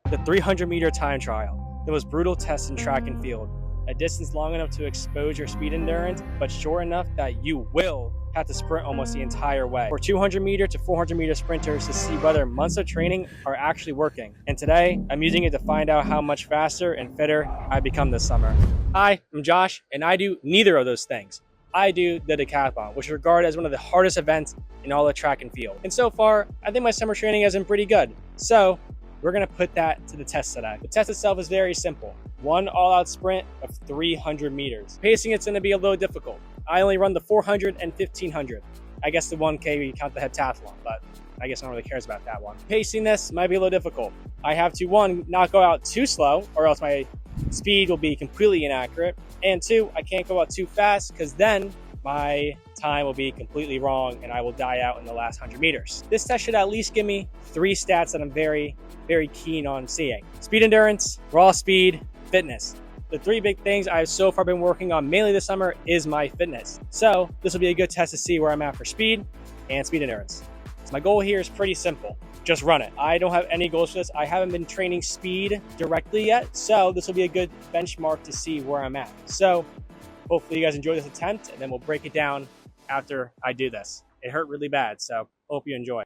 The 300-meter time trial, the most brutal test in track and field. A distance long enough to expose your speed endurance, but short enough that you will have to sprint almost the entire way. For 200-meter to 400-meter sprinters to see whether months of training are actually working. And today, I'm using it to find out how much faster and fitter I've become this summer. Hi, I'm Josh, and I do neither of those things. I do the decathlon, which is regarded as one of the hardest events in all of track and field. And so far, I think my summer training has been pretty good. So we're gonna put that to the test today. The test itself is very simple. One all-out sprint of 300 meters. Pacing it's gonna be a little difficult. I only run the 400 and 1500. I guess the 1K we count the heptathlon, but I guess no one really cares about that one. Pacing this might be a little difficult. I have to, one, not go out too slow, or else my speed will be completely inaccurate. And two, I can't go out too fast, because then my time will be completely wrong and I will die out in the last 100 meters. This test should at least give me 3 stats that I'm very, very keen on seeing. Speed endurance, raw speed, fitness. The 3 big things I've so far been working on mainly this summer is my fitness. So this will be a good test to see where I'm at for speed and speed endurance. So my goal here is pretty simple. Just run it. I don't have any goals for this. I haven't been training speed directly yet. So this will be a good benchmark to see where I'm at. So hopefully you guys enjoy this attempt, and then we'll break it down after I do this. It hurt really bad, so hope you enjoy.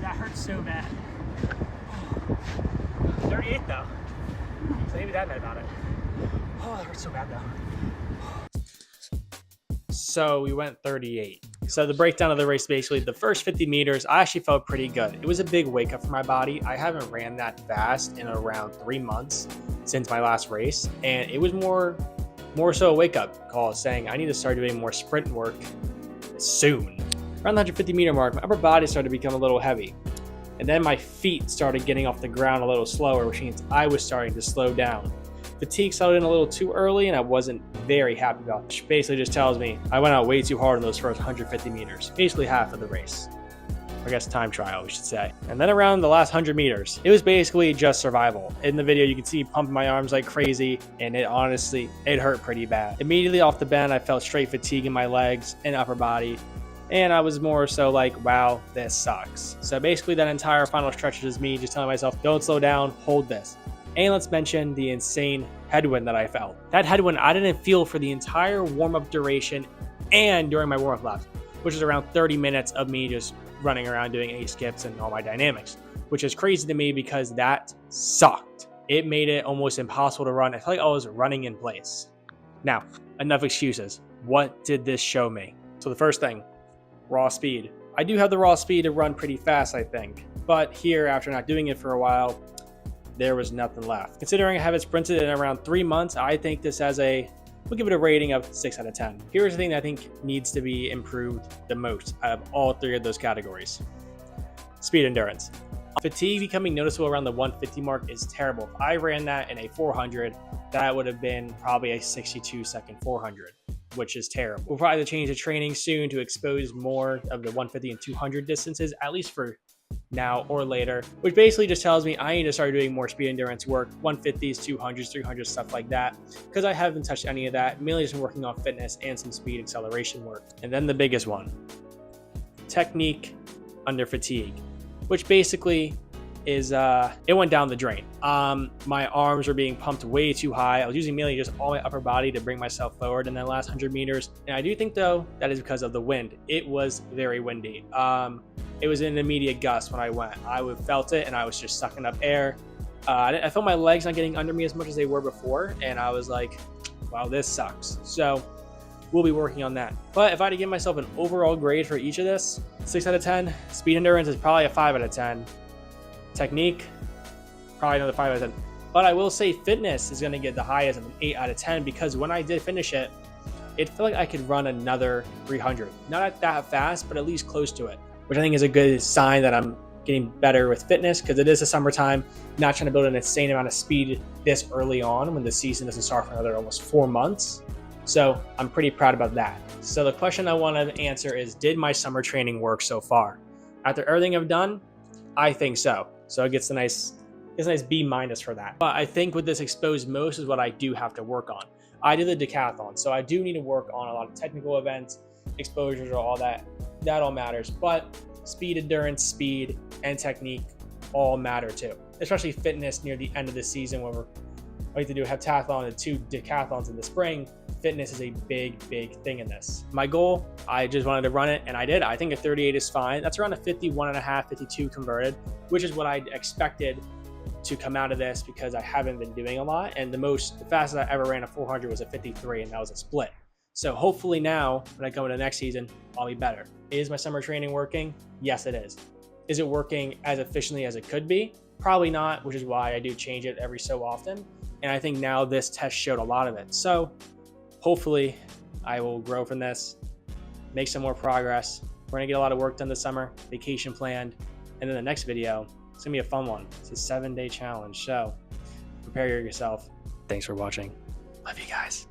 That hurts so bad. 38 though, so maybe that bad about it. Oh, that hurts so bad though. So we went 38. So the breakdown of the race, basically the first 50 meters, I actually felt pretty good. It was a big wake up for my body. I haven't ran that fast in around 3 months since my last race. And it was more so a wake up call saying I need to start doing more sprint work soon. Around the 150 meter mark, my upper body started to become a little heavy. And then my feet started getting off the ground a little slower, which means I was starting to slow down. Fatigue settled in a little too early, and I wasn't very happy about it, which basically just tells me I went out way too hard in those first 150 meters, basically half of the race. I guess time trial, we should say. And then around the last 100 meters, it was basically just survival. In the video, you can see me pumping my arms like crazy, and it hurt pretty bad. Immediately off the bend, I felt straight fatigue in my legs and upper body. And I was more so like, wow, this sucks. So basically that entire final stretch is me just telling myself, don't slow down, hold this. And let's mention the insane headwind that I felt. That headwind I didn't feel for the entire warm-up duration and during my warm-up laps, which is around 30 minutes of me just running around doing 8 skips and all my dynamics, which is crazy to me because that sucked. It made it almost impossible to run. I felt like I was running in place. Now, enough excuses. What did this show me? So the first thing, raw speed. I do have the raw speed to run pretty fast, I think. But here, after not doing it for a while, there was nothing left. Considering I haven't sprinted in around 3 months, I think this has we'll give it a rating of 6 out of 10. Here's the thing that I think needs to be improved the most out of all 3 of those categories. Speed endurance. Fatigue becoming noticeable around the 150 mark is terrible. If I ran that in a 400, that would have been probably a 62-second 400. Which is terrible. We'll probably change the training soon to expose more of the 150 and 200 distances, at least for now or later, which basically just tells me I need to start doing more speed endurance work, 150s, 200s, 300s, stuff like that, because I haven't touched any of that, mainly just been working on fitness and some speed acceleration work. And then the biggest one, technique under fatigue, which basically is it went down the drain. My arms were being pumped way too high. I was using mainly just all my upper body to bring myself forward in that last 100 meters. And I do think though that is because of the wind. It was very windy. It was an immediate gust when I went. I felt it and I was just sucking up air. I felt my legs not getting under me as much as they were before, and I was like, wow, this sucks. So we'll be working on that. But if I had to give myself an overall grade for each of this, 6 out of 10. Speed endurance is probably a 5 out of 10. Technique, probably another 5 out of 10. But I will say fitness is going to get the highest of an 8 out of 10 because when I did finish it, it felt like I could run another 300. Not that fast, but at least close to it, which I think is a good sign that I'm getting better with fitness because it is the summertime, not trying to build an insane amount of speed this early on when the season doesn't start for another almost 4 months. So I'm pretty proud about that. So the question I want to answer is, did my summer training work so far? After everything I've done, I think so. So it gets a nice B- for that. But I think what this exposed most is what I do have to work on. I did the decathlon, so I do need to work on a lot of technical events, exposures, or all that. That all matters. But speed, endurance, speed, and technique all matter too. Especially fitness near the end of the season when we like to do a heptathlon and 2 decathlons in the spring. Fitness is a big thing in this. My goal, I just wanted to run it, and I did. I think a 38 is fine. That's around a 51.5, 52 converted, which is what I expected to come out of this because I haven't been doing a lot. And the fastest I ever ran a 400 was a 53, and that was a split. So hopefully now, when I go into next season, I'll be better. Is my summer training working? Yes, it is. Is it working as efficiently as it could be? Probably not, which is why I do change it every so often. And I think now this test showed a lot of it. So hopefully I will grow from this, make some more progress. We're gonna get a lot of work done this summer, vacation planned. And then the next video, it's gonna be a fun one. It's a 7-day challenge, so prepare yourself. Thanks for watching. Love you guys.